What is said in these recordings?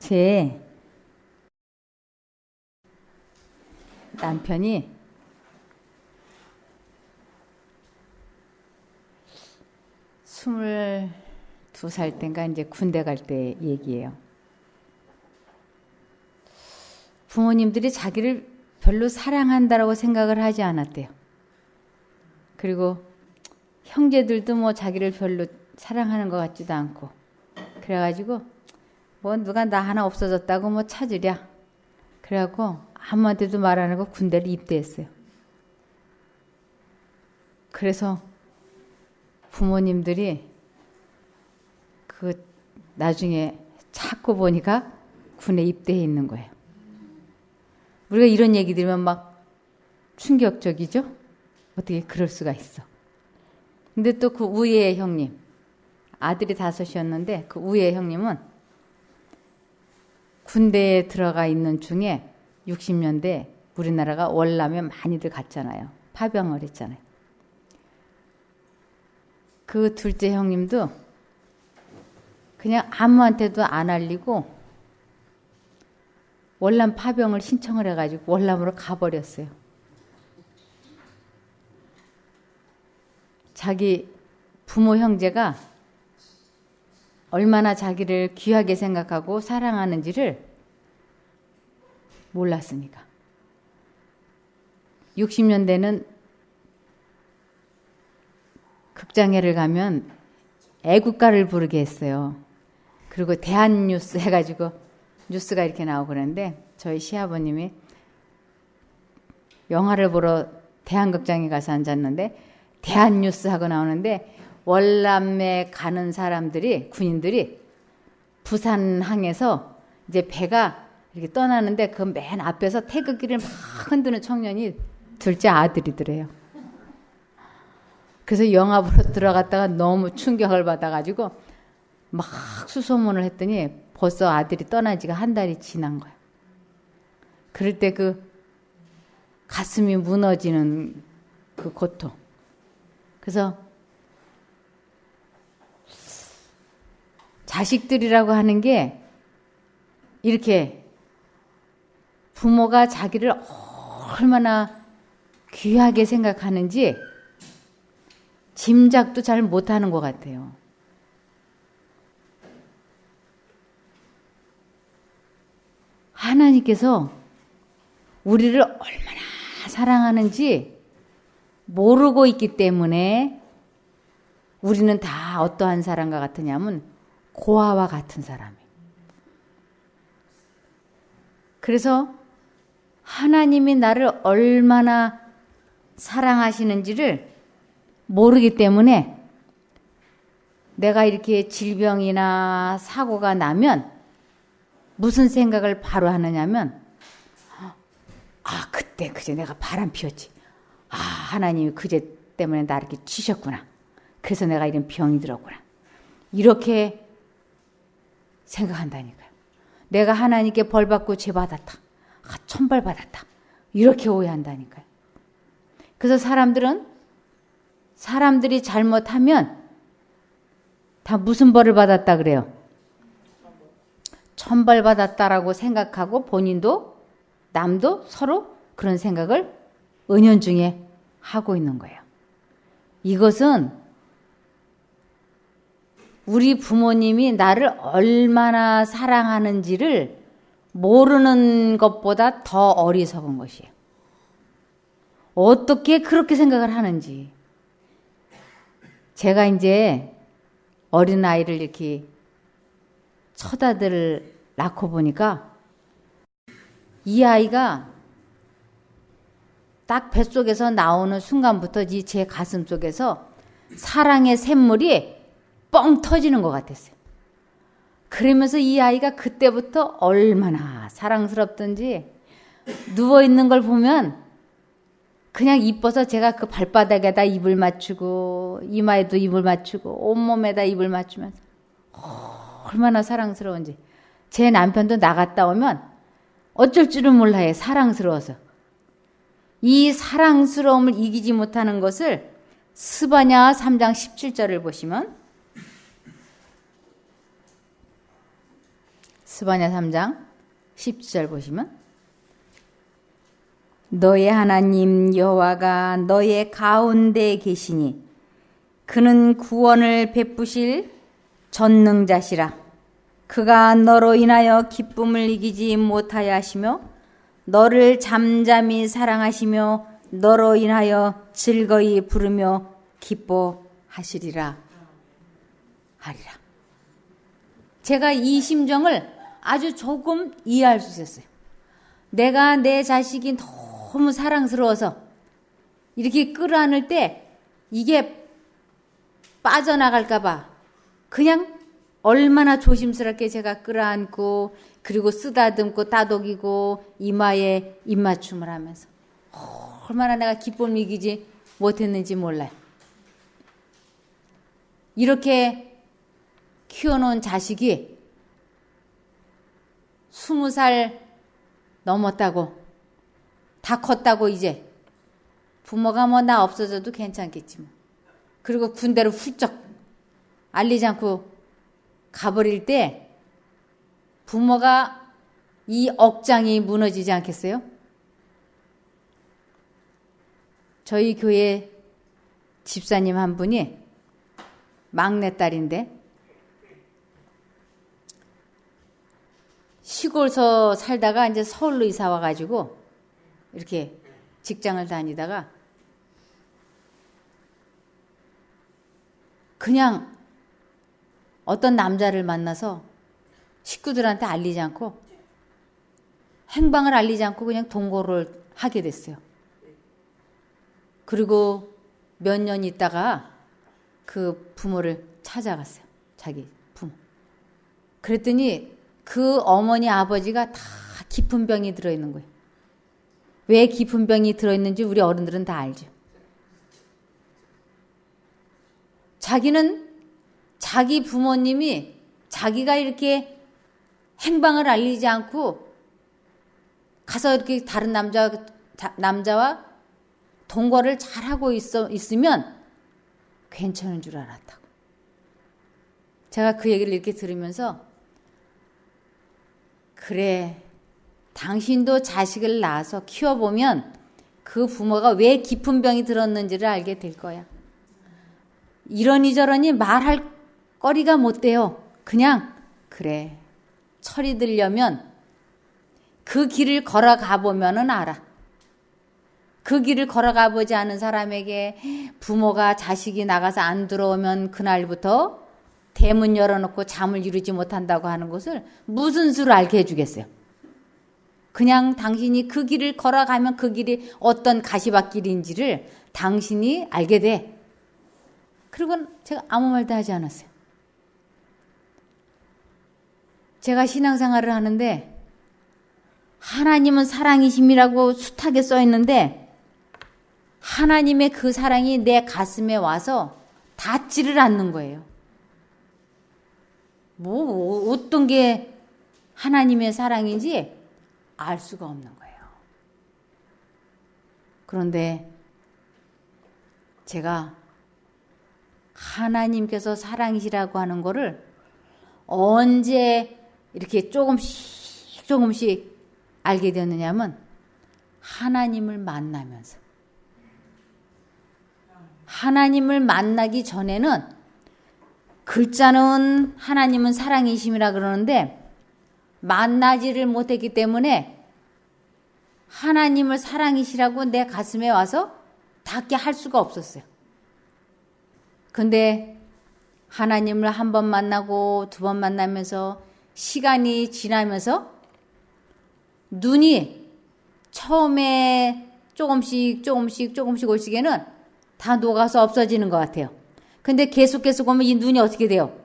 제 남편이 22살 때인가 이제 군대 갈 때 얘기예요. 부모님들이 자기를 별로 사랑한다라고 생각을 하지 않았대요. 그리고 형제들도 뭐 자기를 별로 사랑하는 것 같지도 않고, 그래가지고 뭐 누가 나 하나 없어졌다고 뭐 찾으랴. 그래갖고 아무한테도 말 안 하고 군대를 입대했어요. 그래서 부모님들이 그 나중에 찾고 보니까 군에 입대해 있는 거예요. 우리가 이런 얘기 들으면 막 충격적이죠? 어떻게 그럴 수가 있어. 근데 또 그 우애의 형님, 아들이 5이었는데 그 우애의 형님은 군대에 들어가 있는 중에 60년대 우리나라가 월남에 많이들 갔잖아요. 파병을 했잖아요. 그 둘째 형님도 그냥 아무한테도 안 알리고 월남 파병을 신청을 해가지고 월남으로 가버렸어요. 자기 부모 형제가 얼마나 자기를 귀하게 생각하고 사랑하는지를 몰랐으니까. 60년대는 극장에를 가면 애국가를 부르게 했어요. 그리고 대한뉴스 해가지고 뉴스가 이렇게 나오고 그러는데 저희 시아버님이 영화를 보러 대한극장에 가서 앉았는데 대한뉴스 하고 나오는데 월남에 가는 사람들이, 군인들이 부산항에서 이제 배가 이렇게 떠나는데 그 맨 앞에서 태극기를 막 흔드는 청년이 둘째 아들이더래요. 그래서 영화 보러 들어갔다가 너무 충격을 받아가지고 막 수소문을 했더니 벌써 아들이 떠난 지가 한 달이 지난 거야. 그럴 때 그 가슴이 무너지는 그 고통. 그래서 자식들이라고 하는 게 이렇게 부모가 자기를 얼마나 귀하게 생각하는지 짐작도 잘 못하는 것 같아요. 하나님께서 우리를 얼마나 사랑하는지 모르고 있기 때문에 우리는 다 어떠한 사람과 같으냐면 고아와 같은 사람이에요. 그래서 하나님이 나를 얼마나 사랑하시는지를 모르기 때문에 내가 이렇게 질병이나 사고가 나면 무슨 생각을 바로 하느냐면 그때 그제 내가 바람 피웠지. 하나님이 그제 때문에 나 이렇게 치셨구나. 그래서 내가 이런 병이 들었구나. 이렇게 생각한다니까요. 내가 하나님께 벌 받고 죄 받았다. 천벌 받았다. 이렇게 오해한다니까요. 그래서 사람들이 잘못하면 다 무슨 벌을 받았다 그래요? 천벌 받았다라고 생각하고 본인도 남도 서로 그런 생각을 은연중에 하고 있는 거예요. 이것은 우리 부모님이 나를 얼마나 사랑하는지를 모르는 것보다 더 어리석은 것이에요. 어떻게 그렇게 생각을 하는지. 제가 이제 어린아이를 이렇게 첫 아들을 낳고 보니까 이 아이가 딱 뱃속에서 나오는 순간부터 제 가슴 속에서 사랑의 샘물이 뻥 터지는 것 같았어요. 그러면서 이 아이가 그때부터 얼마나 사랑스럽던지 누워있는 걸 보면 그냥 이뻐서 제가 그 발바닥에다 입을 맞추고 이마에도 입을 맞추고 온몸에다 입을 맞추면서 얼마나 사랑스러운지. 제 남편도 나갔다 오면 어쩔 줄은 몰라요. 사랑스러워서. 이 사랑스러움을 이기지 못하는 것을 스바냐 3장 17절을 보시면 스바냐 3장 10절 보시면 너의 하나님 여호와가 너의 가운데 계시니 그는 구원을 베푸실 전능자시라. 그가 너로 인하여 기쁨을 이기지 못하여 하시며 너를 잠잠히 사랑하시며 너로 인하여 즐거이 부르며 기뻐하시리라 하리라. 제가 이 심정을 아주 조금 이해할 수 있었어요. 내가 내 자식이 너무 사랑스러워서 이렇게 끌어안을 때 이게 빠져나갈까봐 그냥 얼마나 조심스럽게 제가 끌어안고 그리고 쓰다듬고 따독이고 이마에 입맞춤을 하면서 얼마나 내가 기쁨을 이기지 못했는지 몰라요. 이렇게 키워놓은 자식이 20살 넘었다고 다 컸다고 이제 부모가 뭐 나 없어져도 괜찮겠지 뭐. 그리고 군대로 훌쩍 알리지 않고 가버릴 때 부모가 이 억장이 무너지지 않겠어요? 저희 교회 집사님 한 분이 막내딸인데 시골서 살다가 이제 서울로 이사 와가지고 이렇게 직장을 다니다가 그냥 어떤 남자를 만나서 식구들한테 알리지 않고 행방을 알리지 않고 그냥 동거를 하게 됐어요. 그리고 몇 년 있다가 그 부모를 찾아갔어요. 자기 부모. 그랬더니 그 어머니 아버지가 다 깊은 병이 들어있는 거예요. 왜 깊은 병이 들어있는지 우리 어른들은 다 알죠. 자기는 자기 부모님이 자기가 이렇게 행방을 알리지 않고 가서 이렇게 다른 남자와 동거를 잘하고 있으면 괜찮은 줄 알았다고. 제가 그 얘기를 이렇게 들으면서 그래, 당신도 자식을 낳아서 키워보면 그 부모가 왜 깊은 병이 들었는지를 알게 될 거야. 이러니 저러니 말할 거리가 못 돼요. 그냥 그래, 철이 들려면 그 길을 걸어가 보면은 알아. 그 길을 걸어가 보지 않은 사람에게 부모가 자식이 나가서 안 들어오면 그날부터 대문 열어놓고 잠을 이루지 못한다고 하는 것을 무슨 수로 알게 해주겠어요. 그냥 당신이 그 길을 걸어가면 그 길이 어떤 가시밭길인지를 당신이 알게 돼. 그리고 제가 아무 말도 하지 않았어요. 제가 신앙생활을 하는데 하나님은 사랑이심이라고 숱하게 써 있는데 하나님의 그 사랑이 내 가슴에 와서 닿지를 않는 거예요. 뭐 어떤 게 하나님의 사랑인지 알 수가 없는 거예요. 그런데 제가 하나님께서 사랑이시라고 하는 거를 언제 이렇게 조금씩 알게 되었느냐면 하나님을 만나면서. 하나님을 만나기 전에는 글자는 하나님은 사랑이심이라 그러는데 만나지를 못했기 때문에 하나님을 사랑이시라고 내 가슴에 와서 닿게 할 수가 없었어요. 근데 하나님을 한 번 만나고 두 번 만나면서 시간이 지나면서 눈이 처음에 조금씩 올시게는 다 녹아서 없어지는 것 같아요. 근데 계속 오면 이 눈이 어떻게 돼요?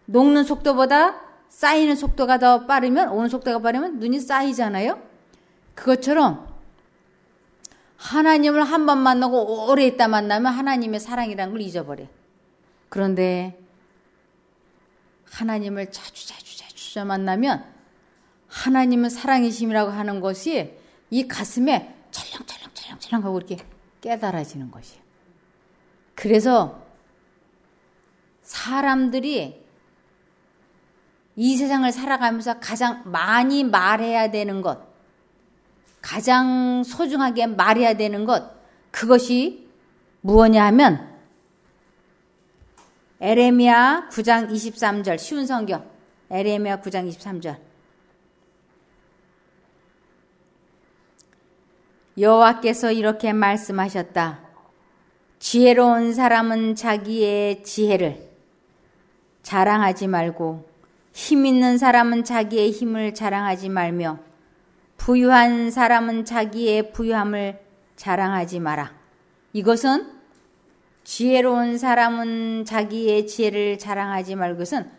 녹는 속도보다 쌓이는 속도가 더 빠르면, 오는 속도가 빠르면 눈이 쌓이잖아요? 그것처럼 하나님을 한 번 만나고 오래 있다 만나면 하나님의 사랑이라는 걸 잊어버려. 그런데 하나님을 자주 만나면 하나님은 사랑이심이라고 하는 것이 이 가슴에 철렁철렁 하고 이렇게 깨달아지는 것이에요. 그래서 사람들이 이 세상을 살아가면서 가장 많이 말해야 되는 것, 가장 소중하게 말해야 되는 것, 그것이 무엇냐 하면 에레미야 9장 23절, 쉬운 성경 에레미야 9장 23절. 여호와께서 이렇게 말씀하셨다. 지혜로운 사람은 자기의 지혜를 자랑하지 말고 힘 있는 사람은 자기의 힘을 자랑하지 말며 부유한 사람은 자기의 부유함을 자랑하지 마라. 이것은 지혜로운 사람은 자기의 지혜를 자랑하지 말고, 것은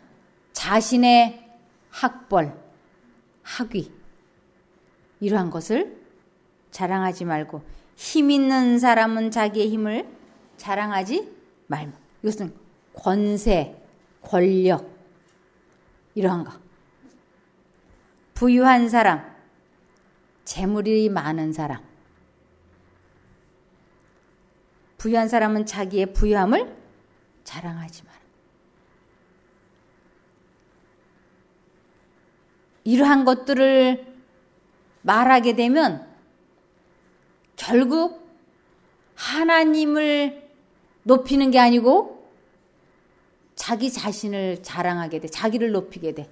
자신의 학벌, 학위 이러한 것을 자랑하지 말고, 힘 있는 사람은 자기의 힘을 자랑하지 말고, 이것은 권세, 권력 이러한 거. 부유한 사람, 재물이 많은 사람. 부유한 사람은 자기의 부유함을 자랑하지 마라. 이러한 것들을 말하게 되면 결국 하나님을 높이는 게 아니고 자기 자신을 자랑하게 돼. 자기를 높이게 돼.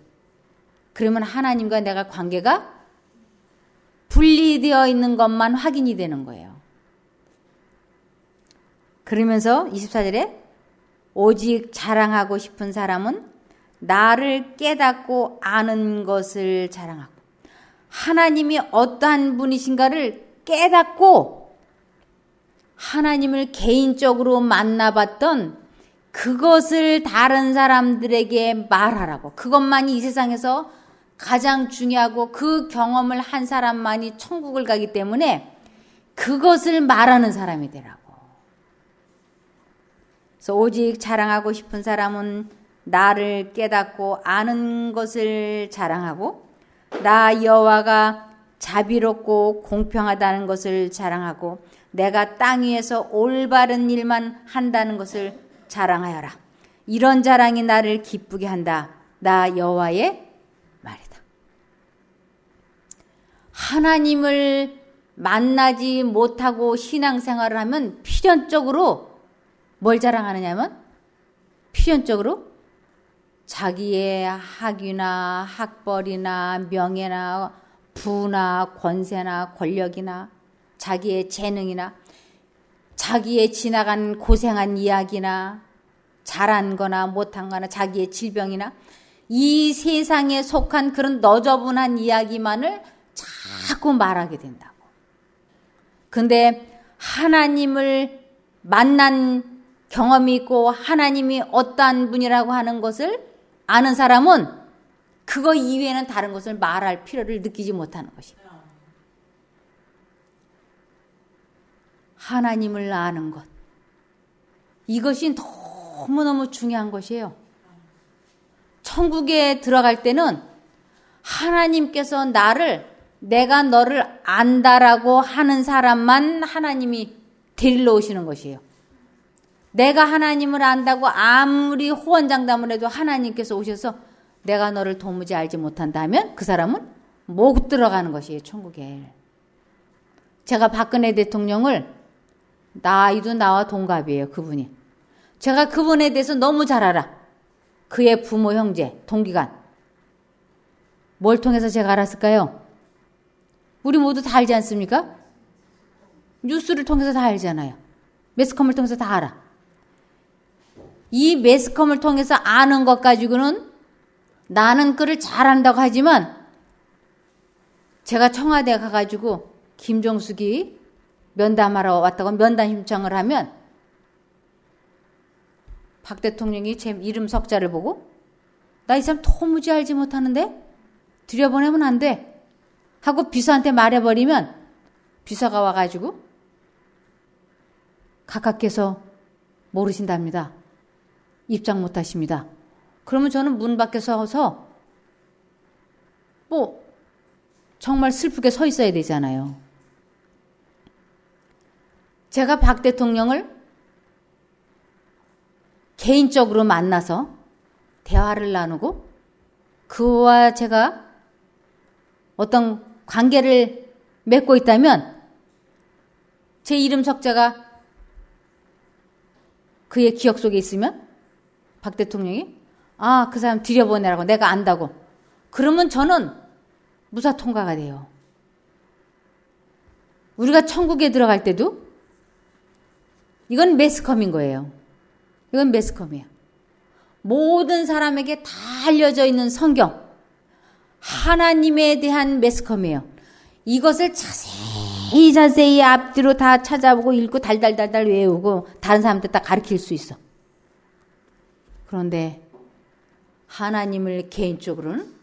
그러면 하나님과 내가 관계가 분리되어 있는 것만 확인이 되는 거예요. 그러면서 24절에 오직 자랑하고 싶은 사람은 나를 깨닫고 아는 것을 자랑하고, 하나님이 어떠한 분이신가를 깨닫고 하나님을 개인적으로 만나봤던 그것을 다른 사람들에게 말하라고. 그것만이 이 세상에서 가장 중요하고 그 경험을 한 사람만이 천국을 가기 때문에 그것을 말하는 사람이 되라고. 그래서 오직 자랑하고 싶은 사람은 나를 깨닫고 아는 것을 자랑하고, 나 여호와가 자비롭고 공평하다는 것을 자랑하고, 내가 땅 위에서 올바른 일만 한다는 것을 자랑하여라. 이런 자랑이 나를 기쁘게 한다. 나 여호와의 말이다. 하나님을 만나지 못하고 신앙생활을 하면 필연적으로 뭘 자랑하느냐면, 필연적으로 자기의 학위나 학벌이나 명예나 부나 권세나 권력이나 자기의 재능이나 자기의 지나간 고생한 이야기나 잘한 거나 못한 거나 자기의 질병이나 이 세상에 속한 그런 너저분한 이야기만을 자꾸 말하게 된다고. 근데 하나님을 만난 경험이 있고 하나님이 어떠한 분이라고 하는 것을 아는 사람은 그거 이외에는 다른 것을 말할 필요를 느끼지 못하는 것이에요. 하나님을 아는 것. 이것이 너무너무 중요한 것이에요. 천국에 들어갈 때는 하나님께서 내가 너를 안다라고 하는 사람만 하나님이 데리러 오시는 것이에요. 내가 하나님을 안다고 아무리 호언장담을 해도 하나님께서 오셔서 내가 너를 도무지 알지 못한다면 그 사람은 못 들어가는 것이에요, 천국에. 제가 박근혜 대통령을, 나이도 나와 동갑이에요, 그분이. 제가 그분에 대해서 너무 잘 알아. 그의 부모, 형제, 동기간. 뭘 통해서 제가 알았을까요? 우리 모두 다 알지 않습니까? 뉴스를 통해서 다 알잖아요. 매스컴을 통해서 다 알아. 이 매스컴을 통해서 아는 것 가지고는 나는 그를 잘 안다고 하지만, 제가 청와대에 가가지고 김종숙이 면담하러 왔다고 면담 신청을 하면 박 대통령이 제 이름 석자를 보고, 나 이 사람 도무지 알지 못하는데 들여보내면 안 돼 하고 비서한테 말해버리면, 비서가 와가지고 가깝게서 모르신답니다. 입장 못하십니다. 그러면 저는 문 밖에 서서 정말 슬프게 서 있어야 되잖아요. 제가 박 대통령을 개인적으로 만나서 대화를 나누고 그와 제가 어떤 관계를 맺고 있다면 제 이름 석자가 그의 기억 속에 있으면 박 대통령이 그 사람 들여보내라고 내가 안다고 그러면 저는 무사 통과가 돼요. 우리가 천국에 들어갈 때도 이건 매스컴인 거예요. 이건 매스컴이에요. 모든 사람에게 다 알려져 있는 성경 하나님에 대한 매스컴이에요. 이것을 자세히 앞뒤로 다 찾아보고 읽고 달달달달 외우고 다른 사람들 다 가르칠 수 있어. 그런데 하나님을 개인적으로는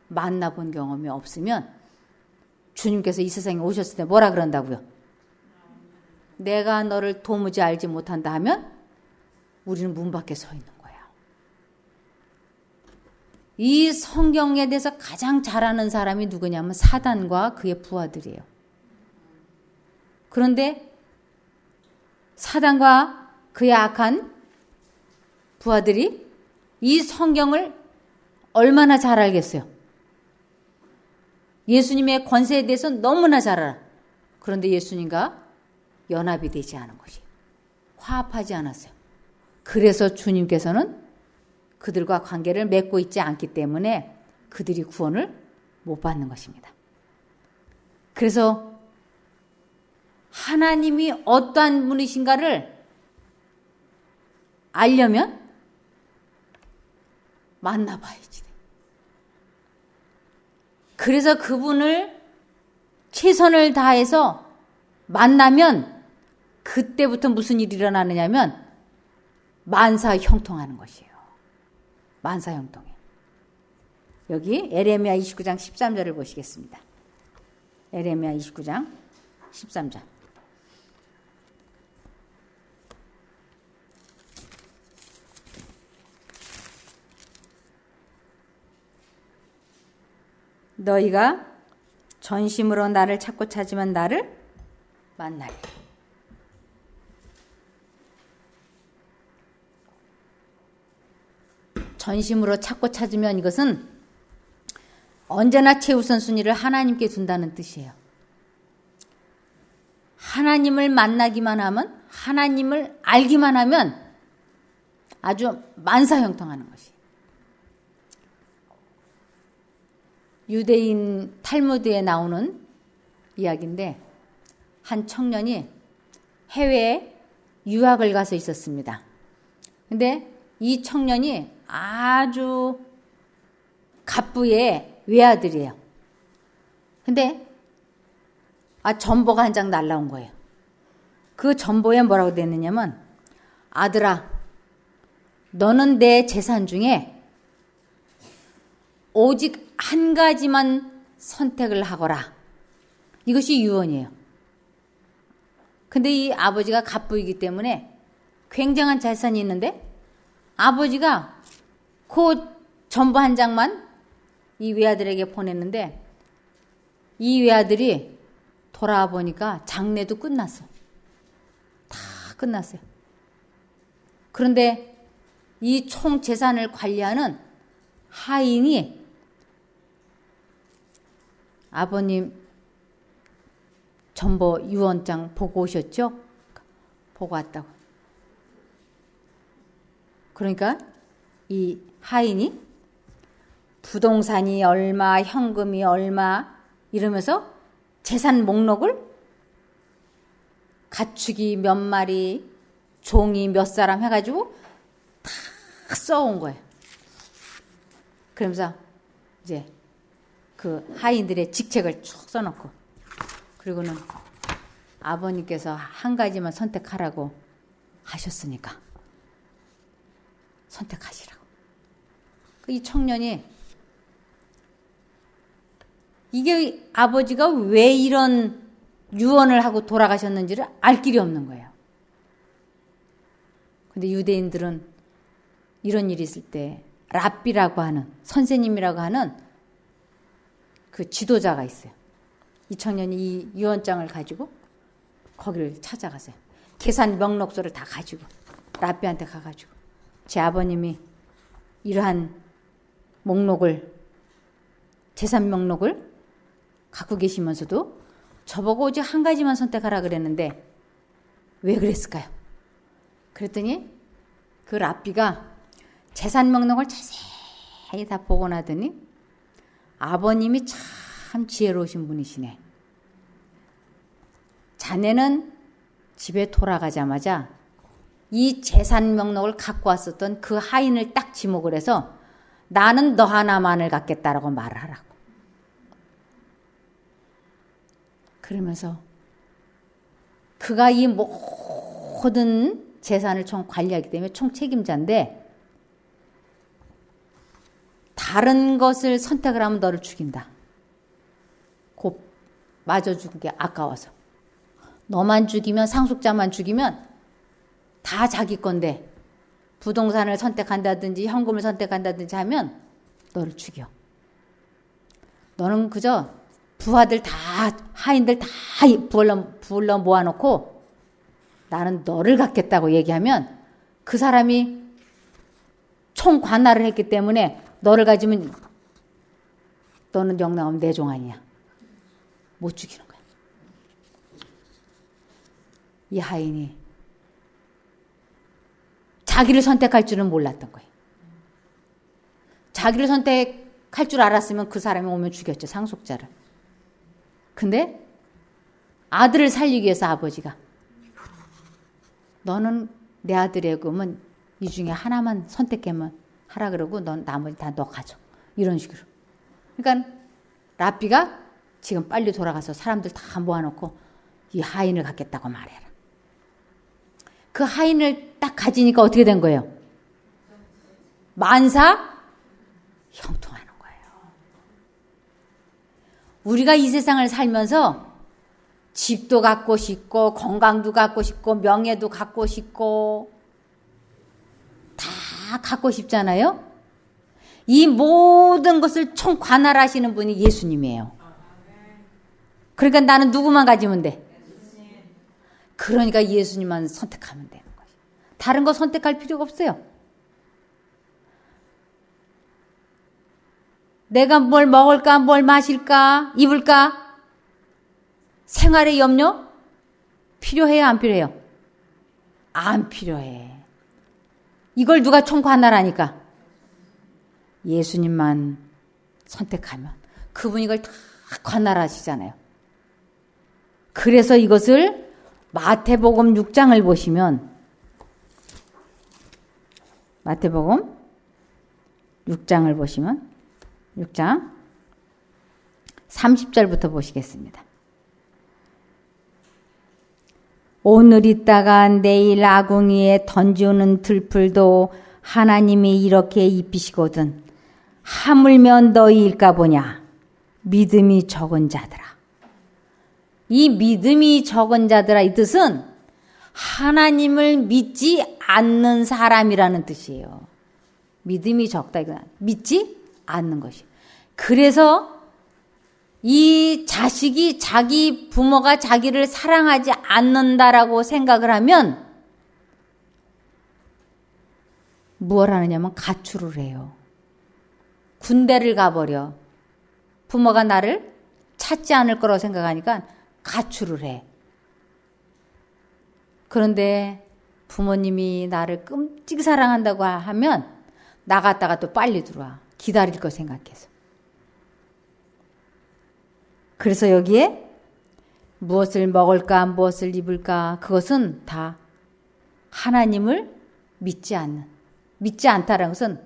만나본 경험이 없으면 주님께서 이 세상에 오셨을 때 뭐라 그런다고요? 내가 너를 도무지 알지 못한다 하면 우리는 문 밖에 서 있는 거야. 이 성경에 대해서 가장 잘 아는 사람이 누구냐면 사단과 그의 부하들이에요. 그런데 사단과 그의 악한 부하들이 이 성경을 얼마나 잘 알겠어요? 예수님의 권세에 대해서 너무나 잘 알아. 그런데 예수님과 연합이 되지 않은 것이 화합하지 않았어요. 그래서 주님께서는 그들과 관계를 맺고 있지 않기 때문에 그들이 구원을 못 받는 것입니다. 그래서 하나님이 어떠한 분이신가를 알려면 만나봐야지. 그래서 그분을 최선을 다해서 만나면 그때부터 무슨 일이 일어나느냐면 만사형통하는 것이에요. 만사형통해. 여기 에레미야 29장 13절을 보시겠습니다. 에레미야 29장 13절. 너희가 전심으로 나를 찾고 찾으면 나를 만나리. 전심으로 찾고 찾으면 이것은 언제나 최우선순위를 하나님께 둔다는 뜻이에요. 하나님을 만나기만 하면, 하나님을 알기만 하면 아주 만사형통하는 것이에요. 유대인 탈무드에 나오는 이야기인데 한 청년이 해외에 유학을 가서 있었습니다. 근데 이 청년이 아주 갑부의 외아들이에요. 근데 전보가 한 장 날라온 거예요. 그 전보에 뭐라고 됐느냐면 아들아, 너는 내 재산 중에 오직 한 가지만 선택을 하거라. 이것이 유언이에요. 근데 이 아버지가 갑부이기 때문에 굉장한 재산이 있는데 아버지가 그 전부 한 장만 이 외아들에게 보냈는데 이 외아들이 돌아와 보니까 장례도 끝났어. 다 끝났어요. 그런데 이 총 재산을 관리하는 하인이 아버님 전보 유언장 보고 오셨죠? 보고 왔다고. 그러니까 이 하인이 부동산이 얼마, 현금이 얼마 이러면서 재산 목록을 가축이 몇 마리, 종이 몇 사람 해가지고 다 써온 거예요. 그러면서 이제 그 하인들의 직책을 쭉 써놓고 그리고는 아버님께서 한 가지만 선택하라고 하셨으니까 선택하시라고. 이 청년이 이게 아버지가 왜 이런 유언을 하고 돌아가셨는지를 알 길이 없는 거예요. 근데 유대인들은 이런 일이 있을 때 랍비라고 하는 선생님이라고 하는 그 지도자가 있어요. 이 청년이 이 유언장을 가지고 거기를 찾아가세요. 계산 명록서를 다 가지고 랍비한테 가가지고 제 아버님이 이러한 목록을 재산 명록을 갖고 계시면서도 저보고 오직 한 가지만 선택하라 그랬는데 왜 그랬을까요? 그랬더니 그 랍비가 재산 명록을 자세히 다 보고 나더니 아버님이 참 지혜로우신 분이시네. 자네는 집에 돌아가자마자 이 재산 명록을 갖고 왔었던 그 하인을 딱 지목을 해서 나는 너 하나만을 갖겠다라고 말을 하라고. 그러면서 그가 이 모든 재산을 총 관리하기 때문에 총 책임자인데 다른 것을 선택을 하면 너를 죽인다. 곧 마저 죽은 게 아까워서. 너만 죽이면, 상속자만 죽이면 다 자기 건데 부동산을 선택한다든지 현금을 선택한다든지 하면 너를 죽여. 너는 그저 부하들 다, 하인들 다 불러 모아놓고 나는 너를 갖겠다고 얘기하면 그 사람이 총 관할을 했기 때문에 너를 가지면 너는 영락하면 내 종 아니야. 못 죽이는 거야. 이 하인이 자기를 선택할 줄은 몰랐던 거예요. 자기를 선택할 줄 알았으면 그 사람이 오면 죽였죠. 상속자를. 근데 아들을 살리기 위해서 아버지가 너는 내 아들의 그러면 이 중에 하나만 선택하면 하라 그러고 넌 나머지 다 너 가져. 이런 식으로. 그러니까 랍비가 지금 빨리 돌아가서 사람들 다 모아놓고 이 하인을 갖겠다고 말해라. 그 하인을 딱 가지니까 어떻게 된 거예요? 만사 형통하는 거예요. 우리가 이 세상을 살면서 집도 갖고 싶고 건강도 갖고 싶고 명예도 갖고 싶고 다 갖고 싶잖아요. 이 모든 것을 총 관할하시는 분이 예수님이에요. 그러니까 나는 누구만 가지면 돼? 그러니까 예수님만 선택하면 되는 거예요. 다른 거 선택할 필요가 없어요. 내가 뭘 먹을까, 뭘 마실까, 입을까? 생활의 염려? 필요해요, 안 필요해요? 안 필요해. 이걸 누가 총 관할하니까? 예수님만 선택하면 그분이 이걸 다 관할하시잖아요. 그래서 이것을 마태복음 6장을 보시면 마태복음 6장을 보시면 6장 30절부터 보시겠습니다. 오늘 있다가 내일 아궁이에 던지는 들풀도 하나님이 이렇게 입히시거든 하물며 너희일까 보냐. 믿음이 적은 자들아. 이 믿음이 적은 자들아 이 뜻은 하나님을 믿지 않는 사람이라는 뜻이에요. 믿음이 적다 이건 믿지 않는 것이. 그래서 이 자식이 자기 부모가 자기를 사랑하지 않는다라고 생각을 하면 무엇을 하느냐면 가출을 해요. 군대를 가버려. 부모가 나를 찾지 않을 거라고 생각하니까 가출을 해. 그런데 부모님이 나를 끔찍 사랑한다고 하면 나갔다가 또 빨리 들어와. 기다릴 거 생각해서. 그래서 여기에 무엇을 먹을까 무엇을 입을까 그것은 다 하나님을 믿지 않다라는 것은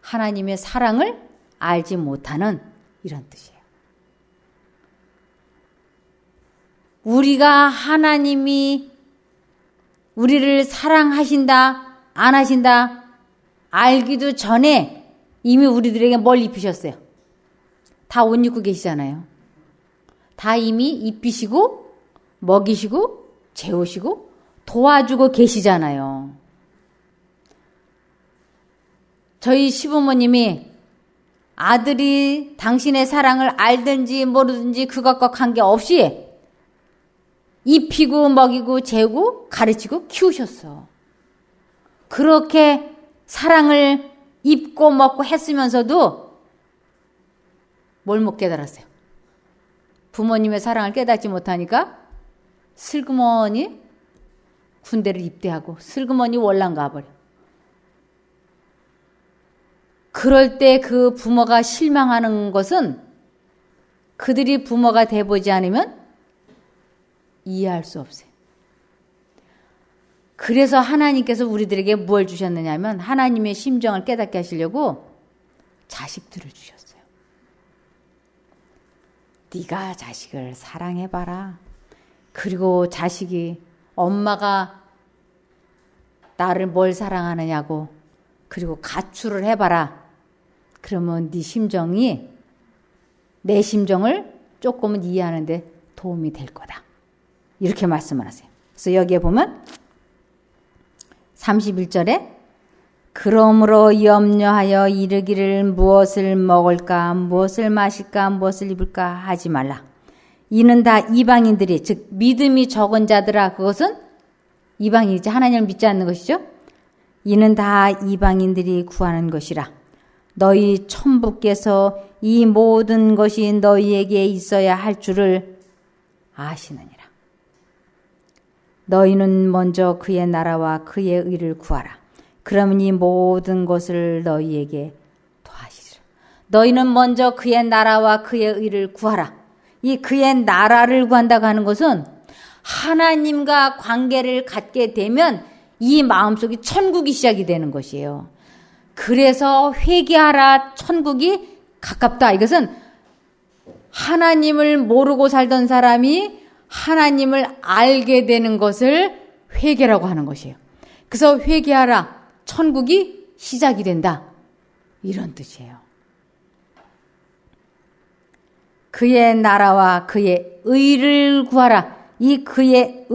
하나님의 사랑을 알지 못하는 이런 뜻이에요. 우리가 하나님이 우리를 사랑하신다 안 하신다 알기도 전에 이미 우리들에게 뭘 입히셨어요? 다 옷 입고 계시잖아요. 다 이미 입히시고 먹이시고 재우시고 도와주고 계시잖아요. 저희 시부모님이 아들이 당신의 사랑을 알든지 모르든지 그것과 관계없이 입히고 먹이고 재우고 가르치고 키우셨어. 그렇게 사랑을 입고 먹고 했으면서도 뭘 못 깨달았어요? 부모님의 사랑을 깨닫지 못하니까 슬그머니 군대를 입대하고 슬그머니 월남 가버려. 그럴 때 그 부모가 실망하는 것은 그들이 부모가 돼보지 않으면 이해할 수 없어요. 그래서 하나님께서 우리들에게 뭘 주셨느냐 하면 하나님의 심정을 깨닫게 하시려고 자식들을 주셨어요. 네가 자식을 사랑해봐라. 그리고 자식이 엄마가 나를 뭘 사랑하느냐고 그리고 가출을 해봐라. 그러면 네 심정이 내 심정을 조금은 이해하는데 도움이 될 거다. 이렇게 말씀을 하세요. 그래서 여기에 보면 31절에 그러므로 염려하여 이르기를 무엇을 먹을까 무엇을 마실까 무엇을 입을까 하지 말라. 이는 다 이방인들이 즉 믿음이 적은 자들아 그것은 이방인이지 하나님을 믿지 않는 것이죠. 이는 다 이방인들이 구하는 것이라. 너희 천부께서 이 모든 것이 너희에게 있어야 할 줄을 아시느니라. 너희는 먼저 그의 나라와 그의 의를 구하라. 그러면 이 모든 것을 너희에게 더하시리라. 너희는 먼저 그의 나라와 그의 의를 구하라. 이 그의 나라를 구한다고 하는 것은 하나님과 관계를 갖게 되면 이 마음속에 천국이 시작이 되는 것이에요. 그래서 회개하라 천국이 가깝다. 이것은 하나님을 모르고 살던 사람이 하나님을 알게 되는 것을 회개라고 하는 것이에요. 그래서 회개하라 천국이 시작이 된다. 이런 뜻이에요. 그의 나라와 그의 의를 구하라. 이 그의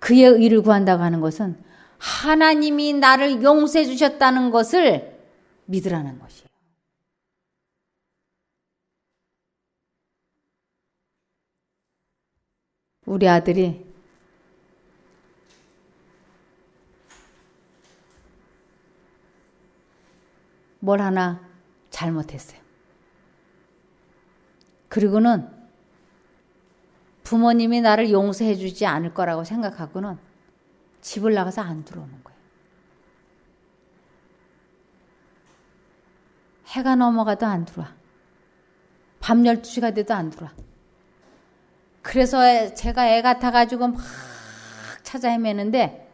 의를 구한다고 하는 것은 하나님이 나를 용서해 주셨다는 것을 믿으라는 것이에요. 우리 아들이 뭘 하나 잘못했어요. 그리고는 부모님이 나를 용서해 주지 않을 거라고 생각하고는 집을 나가서 안 들어오는 거예요. 해가 넘어가도 안 들어와. 밤 12시가 돼도 안 들어와. 그래서 제가 애 같아가지고 막 찾아 헤매는데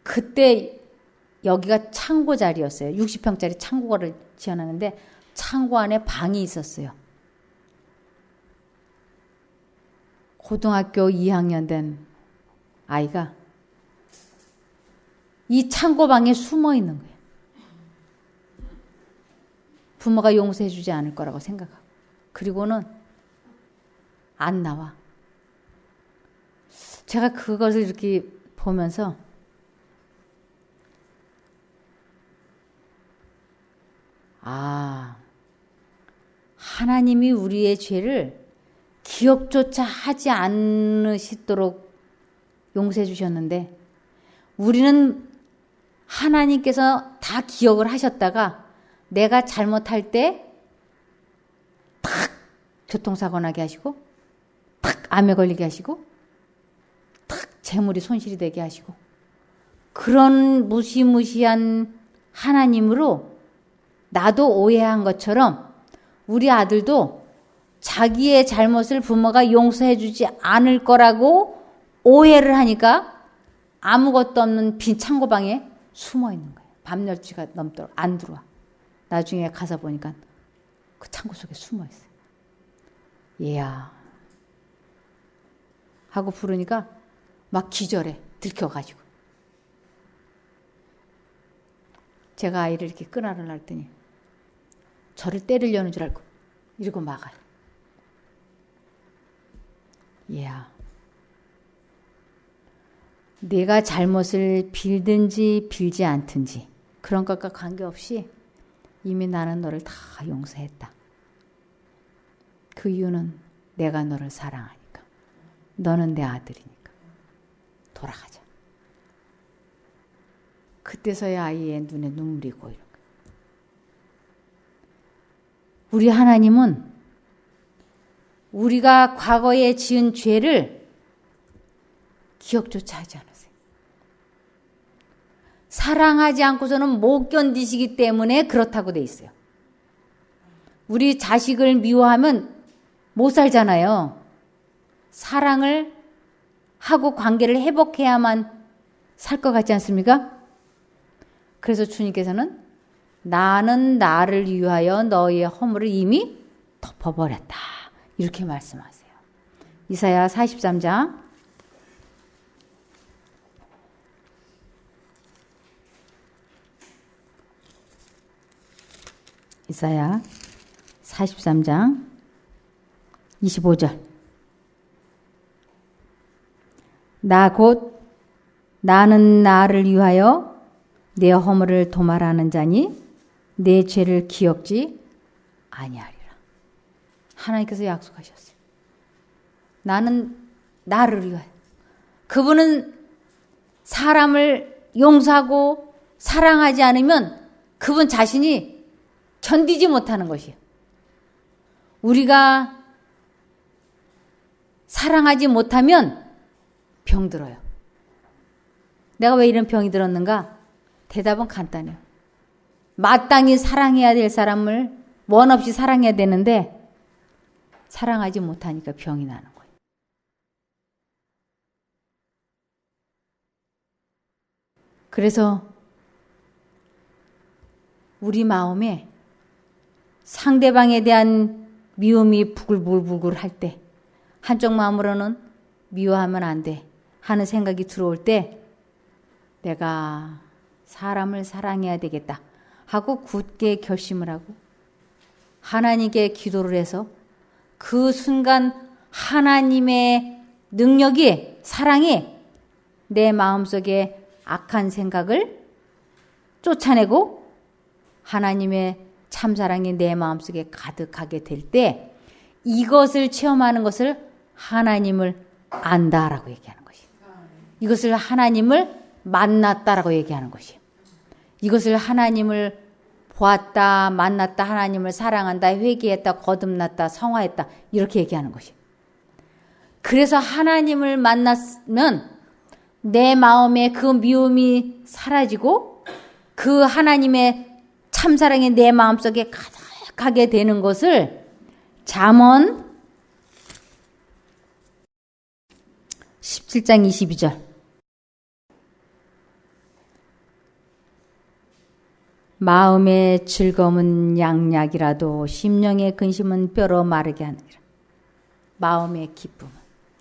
그때 여기가 창고 자리였어요. 60평짜리 창고를 지어놨는데 창고 안에 방이 있었어요. 고등학교 2학년 된 아이가 이 창고방에 숨어 있는 거예요. 부모가 용서해 주지 않을 거라고 생각하고. 그리고는 안 나와. 제가 그것을 이렇게 보면서 하나님이 우리의 죄를 기억조차 하지 않으시도록 용서해 주셨는데 우리는 하나님께서 다 기억을 하셨다가 내가 잘못할 때 탁 교통사고 나게 하시고 탁 암에 걸리게 하시고 탁 재물이 손실이 되게 하시고 그런 무시무시한 하나님으로 나도 오해한 것처럼 우리 아들도 자기의 잘못을 부모가 용서해 주지 않을 거라고 오해를 하니까 아무것도 없는 빈 창고방에 숨어 있는 거예요. 밤 12시가 넘도록 안 들어와. 나중에 가서 보니까 그 창고 속에 숨어 있어요. 얘야 하고 부르니까 막 기절해. 들켜가지고. 제가 아이를 이렇게 끄라를 놨더니 저를 때리려는 줄 알고 이러고 막아요. 얘야, 내가 잘못을 빌든지 빌지 않든지 그런 것과 관계없이 이미 나는 너를 다 용서했다. 그 이유는 내가 너를 사랑하니까. 너는 내 아들이니까. 돌아가자. 그때서야 아이의 눈에 눈물이 고이는 거예요. 우리 하나님은 우리가 과거에 지은 죄를 기억조차 하지 않으세요. 사랑하지 않고서는 못 견디시기 때문에 그렇다고 돼 있어요. 우리 자식을 미워하면 못 살잖아요. 사랑을 하고 관계를 회복해야만 살 것 같지 않습니까? 그래서 주님께서는 나는 나를 위하여 너희의 허물을 이미 덮어버렸다. 이렇게 말씀하세요. 이사야 43장 25절. 나 곧 나는 나를 위하여 내 허물을 도말하는 자니 내 죄를 기억지 아니하리라. 하나님께서 약속하셨어요. 나는 나를 위하여. 그분은 사람을 용서하고 사랑하지 않으면 그분 자신이 견디지 못하는 것이에요. 우리가 사랑하지 못하면 병들어요. 내가 왜 이런 병이 들었는가? 대답은 간단해요. 마땅히 사랑해야 될 사람을 원 없이 사랑해야 되는데 사랑하지 못하니까 병이 나는 거예요. 그래서 우리 마음에 상대방에 대한 미움이 부글부글 할 때, 한쪽 마음으로는 미워하면 안 돼 하는 생각이 들어올 때 내가 사람을 사랑해야 되겠다 하고 굳게 결심을 하고 하나님께 기도를 해서 그 순간 하나님의 능력이, 사랑이 내 마음속에 악한 생각을 쫓아내고 하나님의 참사랑이 내 마음속에 가득하게 될 때 이것을 체험하는 것을 하나님을 안다라고 얘기하는 것이에요. 이것을 하나님을 만났다라고 얘기하는 것이에요. 이것을 하나님을 보았다, 만났다, 하나님을 사랑한다, 회개했다, 거듭났다, 성화했다 이렇게 얘기하는 것이에요. 그래서 하나님을 만났으면 내 마음에 그 미움이 사라지고 그 하나님의 참사랑이 내 마음속에 가득하게 되는 것을 잠언 17장 22절. 마음의 즐거움은 양약이라도 심령의 근심은 뼈로 마르게 하느니라. 마음의 기쁨은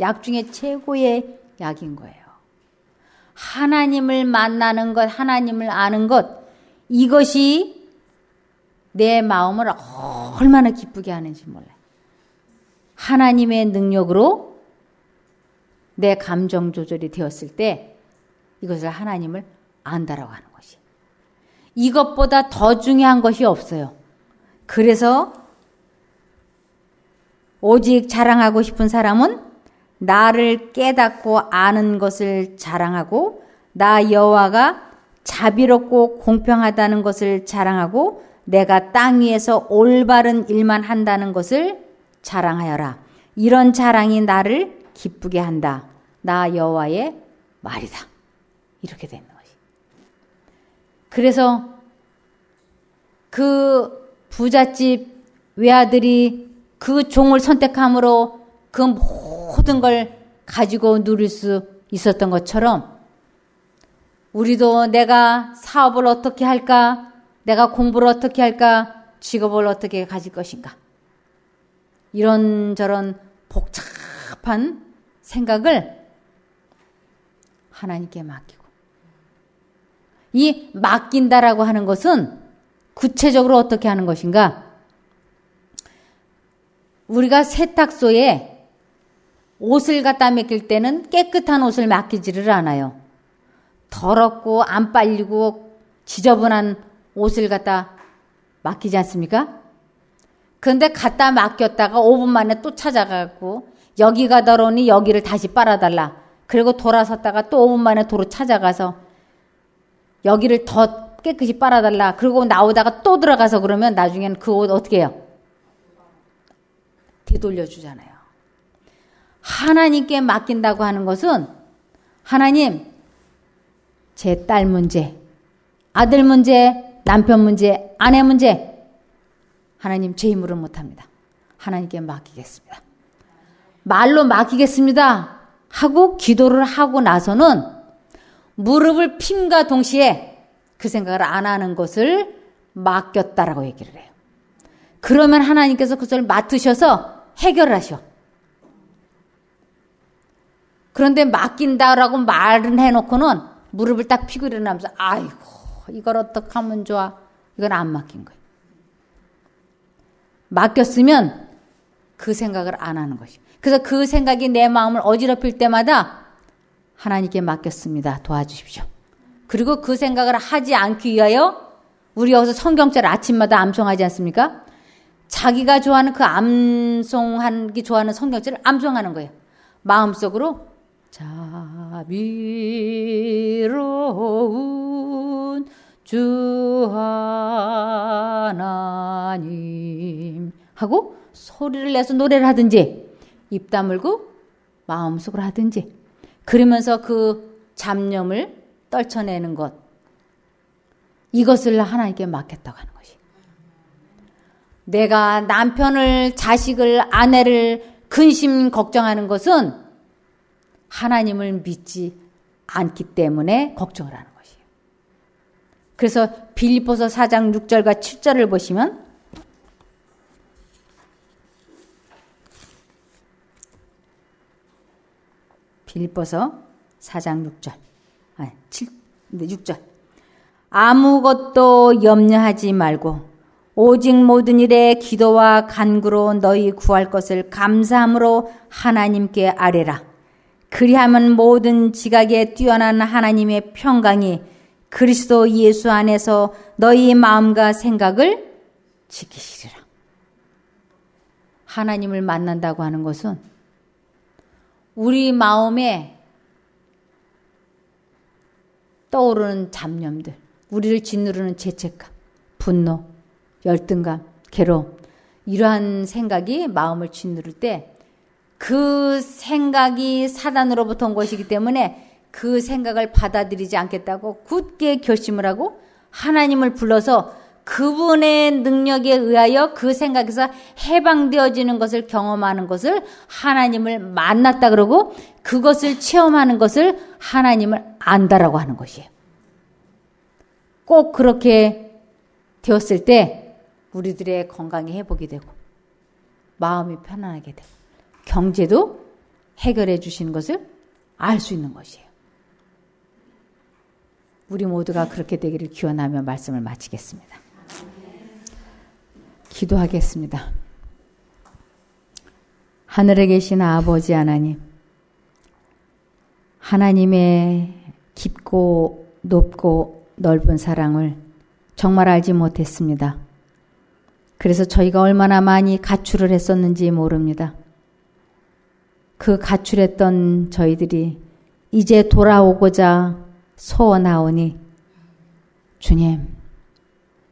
약 중에 최고의 약인 거예요. 하나님을 만나는 것, 하나님을 아는 것, 이것이 내 마음을 얼마나 기쁘게 하는지 몰라요. 하나님의 능력으로 내 감정 조절이 되었을 때 이것을 하나님을 안다라고 하는 것이. 이것보다 더 중요한 것이 없어요. 그래서 오직 자랑하고 싶은 사람은 나를 깨닫고 아는 것을 자랑하고 나 여호와가 자비롭고 공평하다는 것을 자랑하고 내가 땅 위에서 올바른 일만 한다는 것을 자랑하여라. 이런 자랑이 나를 기쁘게 한다. 나 여호와의 말이다. 이렇게 되는 것이. 그래서 그 부잣집 외아들이 그 종을 선택함으로 그 모든 걸 가지고 누릴 수 있었던 것처럼 우리도 내가 사업을 어떻게 할까? 내가 공부를 어떻게 할까? 직업을 어떻게 가질 것인가? 이런저런 복잡한 생각을 하나님께 맡기고 이 맡긴다라고 하는 것은 구체적으로 어떻게 하는 것인가? 우리가 세탁소에 옷을 갖다 맡길 때는 깨끗한 옷을 맡기지를 않아요. 더럽고 안 빨리고 지저분한 옷을 갖다 맡기지 않습니까? 그런데 갖다 맡겼다가 5분 만에 또 찾아가고 여기가 더러우니 여기를 다시 빨아달라. 그리고 돌아섰다가 또 5분 만에 도로 찾아가서 여기를 더 깨끗이 빨아달라. 그리고 나오다가 또 들어가서 그러면 나중에는 그 옷 어떻게 해요? 되돌려주잖아요. 하나님께 맡긴다고 하는 것은 하나님, 제 딸 문제, 아들 문제, 남편 문제, 아내 문제, 하나님 제 힘으로 못합니다. 하나님께 맡기겠습니다. 말로 맡기겠습니다 하고 기도를 하고 나서는 무릎을 핌과 동시에 그 생각을 안 하는 것을 맡겼다라고 얘기를 해요. 그러면 하나님께서 그것을 맡으셔서 해결하셔. 그런데 맡긴다라고 말은 해놓고는 무릎을 딱 펴고 일어나면서 아이고 이걸 어떻게 하면 좋아. 이건 안 맡긴 거예요. 맡겼으면 그 생각을 안 하는 것이에요. 그래서 그 생각이 내 마음을 어지럽힐 때마다 하나님께 맡겼습니다. 도와주십시오. 그리고 그 생각을 하지 않기 위하여 우리 여기서 성경절 아침마다 암송하지 않습니까? 자기가 좋아하는 그 암송하기 좋아하는 성경절을 암송하는 거예요. 마음속으로 자비로운 주 하나님 하고 소리를 내서 노래를 하든지 입 다물고 마음속으로 하든지 그러면서 그 잡념을 떨쳐내는 것, 이것을 하나님께 맡겼다고 하는 것이. 내가 남편을, 자식을, 아내를 근심 걱정하는 것은 하나님을 믿지 않기 때문에 걱정을 하는 것이에요. 그래서 빌립보서 4장 6절과 7절을 보시면 빌립보서 4장 6절. 6절. 아무것도 염려하지 말고 오직 모든 일에 기도와 간구로 너희 구할 것을 감사함으로 하나님께 아뢰라. 그리하면 모든 지각에 뛰어난 하나님의 평강이 그리스도 예수 안에서 너희 마음과 생각을 지키시리라. 하나님을 만난다고 하는 것은 우리 마음에 떠오르는 잡념들, 우리를 짓누르는 죄책감, 분노, 열등감, 괴로움, 이러한 생각이 마음을 짓누를 때 그 생각이 사단으로부터 온 것이기 때문에 그 생각을 받아들이지 않겠다고 굳게 결심을 하고 하나님을 불러서 그분의 능력에 의하여 그 생각에서 해방되어지는 것을 경험하는 것을 하나님을 만났다 그러고 그것을 체험하는 것을 하나님을 안다라고 하는 것이에요. 꼭 그렇게 되었을 때 우리들의 건강이 회복이 되고 마음이 편안하게 되고 경제도 해결해 주시는 것을 알 수 있는 것이에요. 우리 모두가 그렇게 되기를 기원하며 말씀을 마치겠습니다. 기도하겠습니다. 하늘에 계신 아버지 하나님, 하나님의 깊고 높고 넓은 사랑을 정말 알지 못했습니다. 그래서 저희가 얼마나 많이 가출을 했었는지 모릅니다. 그 가출했던 저희들이 이제 돌아오고자 소원하오니 주님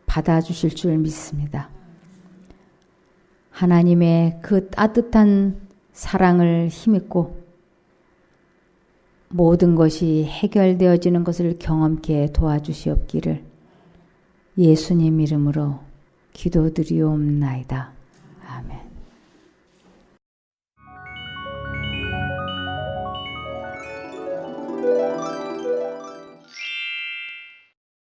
받아주실 줄 믿습니다. 하나님의 그 따뜻한 사랑을 힘입고 모든 것이 해결되어지는 것을 경험케 도와주시옵기를 예수님 이름으로 기도드리옵나이다.